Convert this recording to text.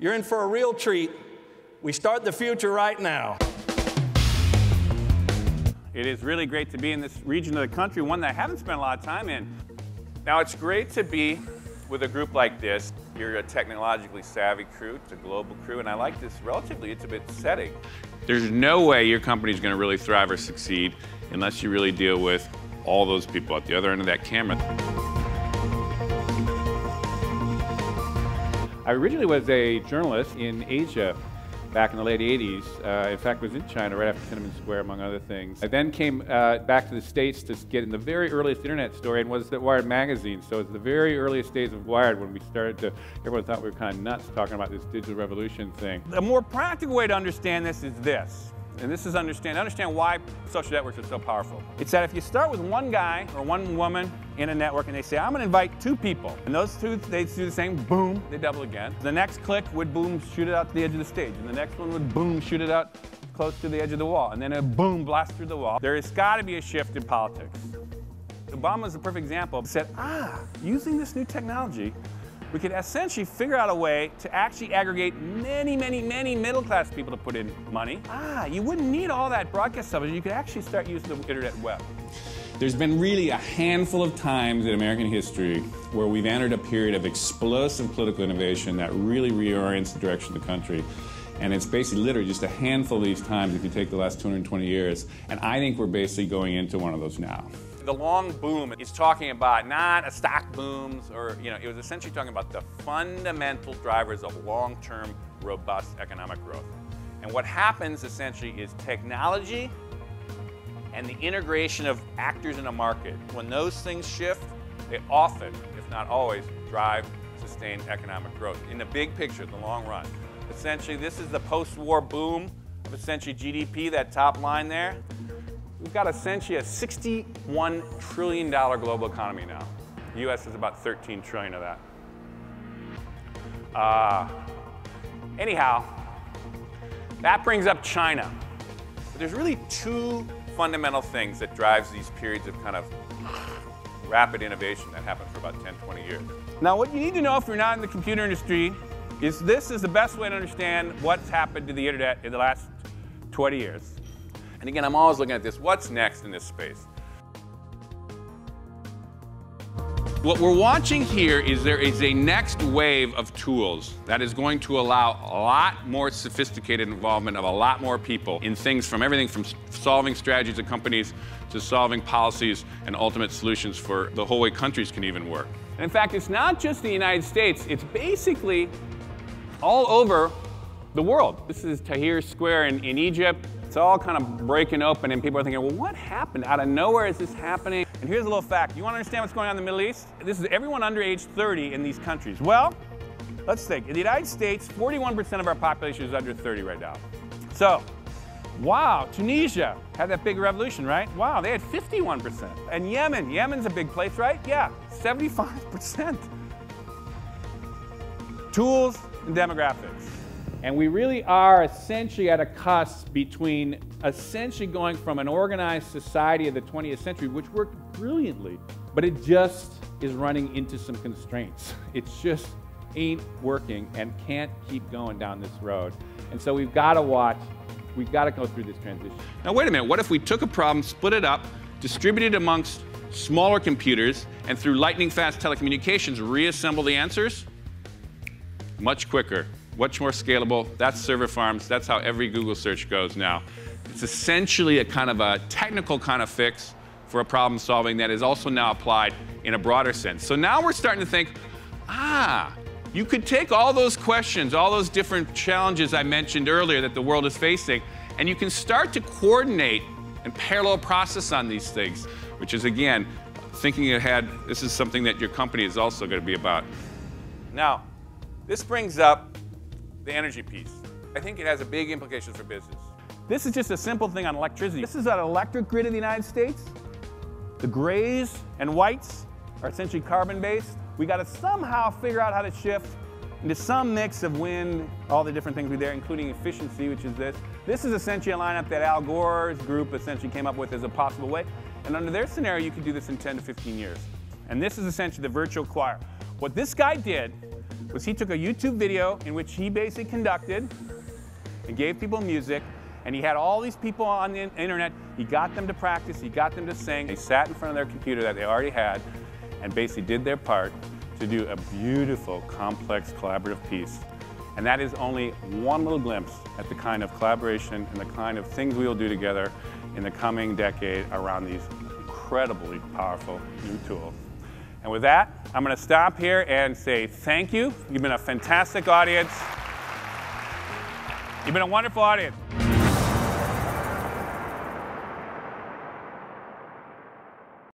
You're in for a real treat. We start the future right now. It is really great to be in this region of the country, one that I haven't spent a lot of time in. Now, it's great to be with a group like this. You're a technologically savvy crew, it's a global crew, and I like this relatively intimate setting. There's no way your company's going to really thrive or succeed unless you really deal with all those people at the other end of that camera. I originally was a journalist in Asia back in the late 80s. In fact, was in China right after Tiananmen Square, among other things. I then came back to the States to get in the very earliest internet story, and was at Wired magazine. So it's the very earliest days of Wired when we started to, everyone thought we were kind of nuts talking about this digital revolution thing. A more practical way to understand this is this. And this is understand why social networks are so powerful. It's that if you start with one guy or one woman in a network and they say, I'm going to invite 2 people, and those 2, they do the same, boom, they double again. The next click would boom, shoot it out to the edge of the stage, and the next one would boom, shoot it out close to the edge of the wall, and then a boom, blast through the wall. There has got to be a shift in politics. Obama is a perfect example. He said, using this new technology, we could essentially figure out a way to actually aggregate many, many, many middle-class people to put in money. You wouldn't need all that broadcast stuff. You could actually start using the internet web. There's been really a handful of times in American history where we've entered a period of explosive political innovation that really reorients the direction of the country. And it's basically literally just a handful of these times if you take the last 220 years. And I think we're basically going into one of those now. The long boom is talking about not a stock booms or, it was essentially talking about the fundamental drivers of long-term, robust economic growth. And what happens essentially is technology and the integration of actors in a market. When those things shift, they often, if not always, drive sustained economic growth. In the big picture, the long run. Essentially, this is the post-war boom of essentially GDP, that top line there. We've got essentially a $61 trillion global economy now. The US is about 13 trillion of that. Anyhow, that brings up China. But there's really 2 fundamental things that drives these periods of kind of rapid innovation that happen for about 10, 20 years. Now, what you need to know if you're not in the computer industry is this is the best way to understand what's happened to the internet in the last 20 years. And again, I'm always looking at this. What's next in this space? What we're watching here is there is a next wave of tools that is going to allow a lot more sophisticated involvement of a lot more people in things from everything from solving strategies of companies to solving policies and ultimate solutions for the whole way countries can even work. And in fact, it's not just the United States. It's basically all over the world. This is Tahrir Square in Egypt. It's all kind of breaking open, and people are thinking, well, what happened? Out of nowhere is this happening? And here's a little fact. You want to understand what's going on in the Middle East? This is everyone under age 30 in these countries. Well, let's think. In the United States, 41% of our population is under 30 right now. So, wow, Tunisia had that big revolution, right? Wow, they had 51%. And Yemen's a big place, right? Yeah, 75%. Tools and demographics. And we really are essentially at a cusp between essentially going from an organized society of the 20th century, which worked brilliantly, but it just is running into some constraints. It just ain't working and can't keep going down this road. And so we've got to watch, we've got to go through this transition. Now wait a minute, what if we took a problem, split it up, distributed amongst smaller computers, and through lightning fast telecommunications, reassemble the answers? Much quicker. Much more scalable. That's server farms. That's how every Google search goes now. It's essentially a kind of a technical kind of fix for a problem solving that is also now applied in a broader sense. So now we're starting to think, you could take all those questions, all those different challenges I mentioned earlier that the world is facing, and you can start to coordinate and parallel process on these things, which is, again, thinking ahead. This is something that your company is also going to be about. Now, this brings up the energy piece. I think it has a big implications for business. This is just a simple thing on electricity. This is an electric grid in the United States. The grays and whites are essentially carbon-based. We got to somehow figure out how to shift into some mix of wind, all the different things we there, including efficiency, which is this. This is essentially a lineup that Al Gore's group essentially came up with as a possible way. And under their scenario, you could do this in 10 to 15 years. And this is essentially the virtual choir. What this guy did was he took a YouTube video in which he basically conducted and gave people music, and he had all these people on the internet. He got them to practice, he got them to sing. They sat in front of their computer that they already had and basically did their part to do a beautiful, complex, collaborative piece. And that is only one little glimpse at the kind of collaboration and the kind of things we will do together in the coming decade around these incredibly powerful new tools. And with that, I'm going to stop here and say thank you. You've been a fantastic audience. You've been a wonderful audience.